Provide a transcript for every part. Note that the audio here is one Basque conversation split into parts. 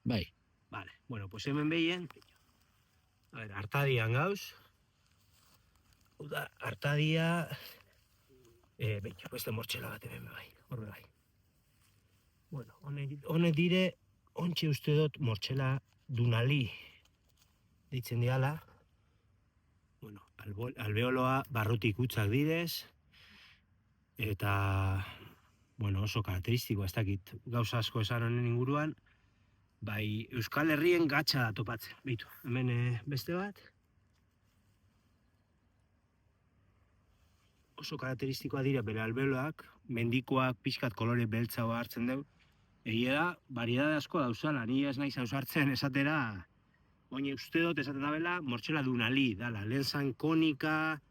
Bai. Vale, bueno, pues hemen behien, a ver, hartadian gauz, da, hartadia, behin, beste mortxela bat hemen bai, horre bai. Bueno, honek dire, ontxe uste dut mortxela dunali deitzen diala. Bueno, albeoloa barrutik utzak direz, eta, bueno, oso karakteristikoa, ez dakit gauza asko esan honen inguruan, bai Euskal Herrien gatxa topatzen, beitu, hemen beste bat. Oso karakteristikoa dira bere albeoloak, mendikoak pixkat kolore beltzagoa hartzen dugu. Egia da, variedade asko dauzala, ni ez naiz ausartzen esatera, oine uste dut esaten dabela, mortxela dunali, dala, lehen zan konika,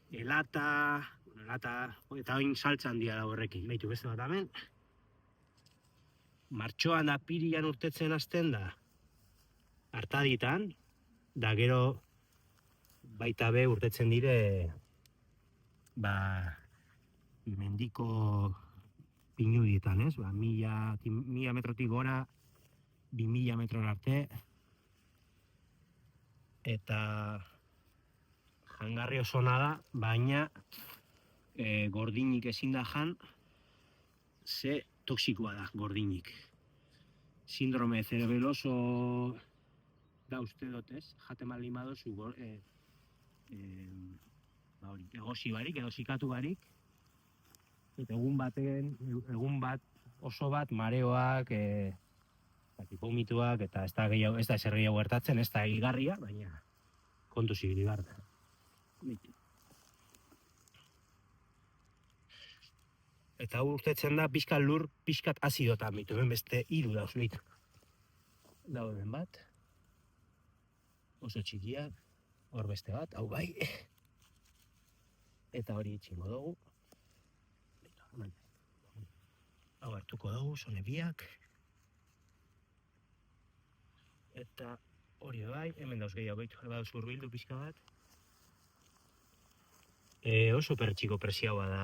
elata, eta oin saltzan dira da horrekin, beitu beste bat hemen. Martxoan da pirian urtetzen hasten da, hartaditan, da gero baita be urtetzen dire, ba, mendiko pinudietan, ez? Ba, 1000 metrotik gora, 2000 metrora arte, eta jangarri oso da, baina gordinik ezin da jan, ze toxikoa da gordinik. Sindrome cerebeloso da uste dut, ez? Jate malin badozu, egosi barik, edo zikatu barik, eta egun bat, oso bat, mareoak, vomituak, eta ez da ezer gehiago gertatzen, ez da hilgarria, baina kontu zibili behar da. Eta hau urtetzen da, pixkat lur, pixkat azidotan bitu, hemen beste 3 dauz bitu. Dago hemen bat, oso txikiak, hor beste bat, hau bai. Eta hori itxingo dugu. Hau hartuko dugu, zone biak. Eta hori bai, hemen dauz gehiago behitu, dauz urbildu pixka bat. Oso pertxiko presiaua da.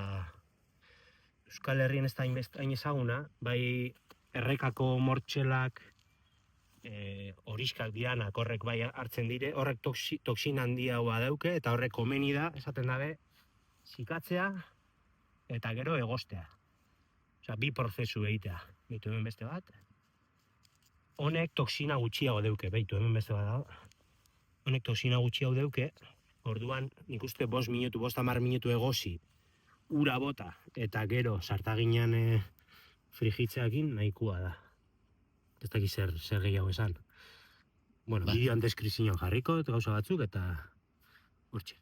Euskal Herrien ez da hain ezaguna, bai errekako mortxelak, horiskak diranak horrek bai hartzen dire, horrek toksina handia hua dauke, eta horrek komeni da, esaten dabe, zikatzea eta gero egostea. Osea, 2 prozesu egitea. Beitu hemen beste bat. Honek toksina gutxiago dauke, beitu hemen beste bat dago. Honek toksina gutxiago dauke, orduan nik uste 5 minutu egosi, ura bota, eta gero sartaginan frigitzeakin nahikoa da. Ez dakit zer gehiago esan. Bueno, bideoan deskripzioan jarriko, gauza batzuk, eta hortxe.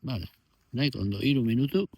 Vale, nahi ondo, 3 minutu.